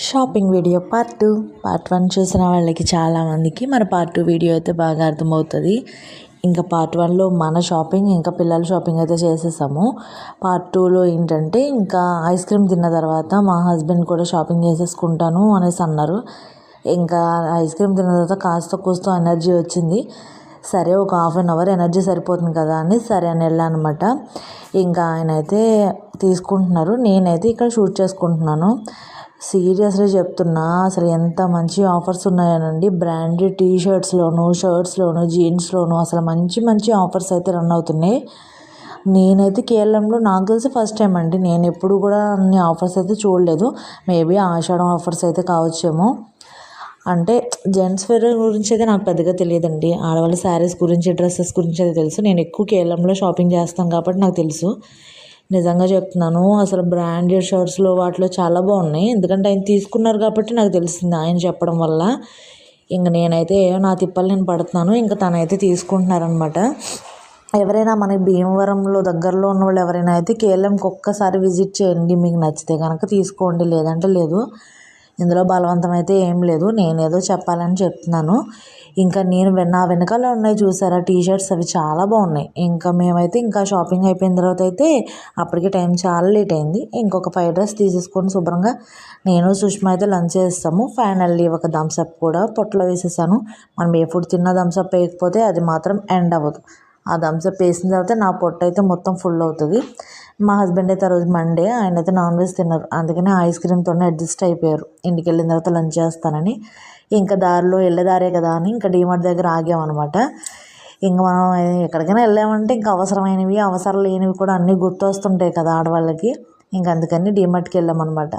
Shopping video part 1 చూసిన వాళ్ళకి చాలామందికి మన పార్ట్ 2 వీడియో అయితే బాగా అర్థమవుతుంది. ఇంకా పార్ట్ 1లో మన షాపింగ్ ఇంకా పిల్లల షాపింగ్ అయితే చేసేసాము. పార్ట్ 2లో ఏంటంటే ఇంకా ఐస్ క్రీమ్ తిన్న తర్వాత మా హస్బెండ్ కూడా షాపింగ్ చేసేసుకుంటాను అనేసి అన్నారు. ఇంకా ఐస్ క్రీమ్ తిన్న తర్వాత కాస్త కూస్తో ఎనర్జీ వచ్చింది. సరే ఒక హాఫ్ అన్ అవర్ ఎనర్జీ సరిపోతుంది కదా అని సరే అని వెళ్ళాను అనమాట. ఇంకా ఆయన అయితే తీసుకుంటున్నారు, నేనైతే ఇక్కడ షూట్ చేసుకుంటున్నాను. సీరియస్లీ చెప్తున్నా, అసలు ఎంత మంచి ఆఫర్స్ ఉన్నాయనండి. బ్రాండెడ్ టీషర్ట్స్లోను, షర్ట్స్లోను, జీన్స్లోను అసలు మంచి మంచి ఆఫర్స్ అయితే రన్ అవుతున్నాయి. నేనైతే కేరళంలో నాకు తెలిసి ఫస్ట్ టైం అండి. నేను ఎప్పుడు కూడా అన్ని ఆఫర్స్ అయితే చూడలేదు. మేబీ ఆషాఢం ఆఫర్స్ అయితే కావచ్చేమో. అంటే జెంట్స్ వేర్ గురించి అయితే నాకు పెద్దగా తెలియదండి. ఆడవాళ్ళ శారీస్ గురించి, డ్రెస్సెస్ గురించి అయితే తెలుసు. నేను ఎక్కువ కేరళంలో షాపింగ్ చేస్తాను కాబట్టి నాకు తెలుసు. నిజంగా చెప్తున్నాను, అసలు బ్రాండెడ్ షర్ట్స్లో వాటిలో చాలా బాగున్నాయి. ఎందుకంటే ఆయన తీసుకున్నారు కాబట్టి నాకు తెలిసింది ఆయన చెప్పడం వల్ల. ఇంక నేనైతే నా తిప్పలు నేను పడుతున్నాను, ఇంకా తనైతే తీసుకుంటున్నారనమాట. ఎవరైనా మనకి భీమవరంలో దగ్గరలో ఉన్న వాళ్ళు ఎవరైనా అయితే కేరళంకి ఒక్కసారి విజిట్ చేయండి. మీకు నచ్చితే కనుక తీసుకోండి, లేదంటే లేదు. ఇందులో బలవంతం అయితే ఏం లేదు, నేనేదో చెప్పాలని చెప్తున్నాను. ఇంకా నా వెనకాల ఉన్నాయి చూసారా టీషర్ట్స్, అవి చాలా బాగున్నాయి. ఇంకా మేమైతే ఇంకా షాపింగ్ అయిపోయిన తర్వాత అయితే అప్పటికే టైం చాలా లేట్ అయింది. ఇంకొక ఫ్రైడ్ రైస్ తీసేసుకొని శుభ్రంగా నేను సుష్మా అయితే లంచ్ చేస్తాము. ఫైనల్లీ ఒక థమ్స్అప్ కూడా పొట్టలో వేసేసాను. మనం ఏ ఫుడ్ తిన్నా థమ్స్అప్ వేయకపోతే అది మాత్రం ఎండ్ అవ్వదు. ఆ థమ్స్అప్ వేసిన తర్వాత నా పొట్ట అయితే మొత్తం ఫుల్ అవుతుంది. మా హస్బెండ్ అయితే ఆ రోజు మండే, ఆయన అయితే నాన్ వెజ్ తిన్నారు. అందుకని ఐస్ క్రీమ్తోనే అడ్జస్ట్ అయిపోయారు. ఇంటికి వెళ్ళిన తర్వాత లంచ్ చేస్తానని. ఇంకా దారిలో వెళ్ళేదారే కదా అని ఇంకా డీమార్ట్ దగ్గర ఆగామన్నమాట. ఇంకా మనం ఎక్కడికైనా వెళ్ళామంటే ఇంకా అవసరమైనవి, అవసరం లేనివి కూడా అన్నీ గుర్తొస్తుంటాయి కదా ఆడవాళ్ళకి. ఇంక అందుకని డీమార్ట్కి వెళ్ళామన్నమాట.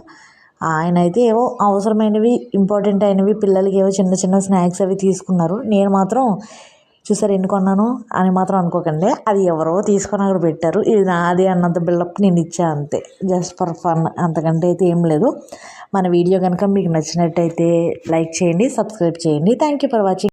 ఆయన అయితే ఏవో అవసరమైనవి, ఇంపార్టెంట్ అయినవి, పిల్లలకి ఏవో చిన్న చిన్న స్నాక్స్ అవి తీసుకున్నారు. నేను మాత్రం చూసారు ఎన్ని కొన్నాను అని మాత్రం అనుకోకండి, అది ఎవరో తీసుకొని అక్కడ పెట్టారు. ఇది నాది అన్నంత బిల్డప్ నేను ఇచ్చా, అంతే, జస్ట్ ఫర్ ఫన్, అంతకంటే అయితే ఏం లేదు. మన వీడియో కనుక మీకు నచ్చినట్టయితే లైక్ చేయండి, సబ్స్క్రైబ్ చేయండి. Thank you for watching.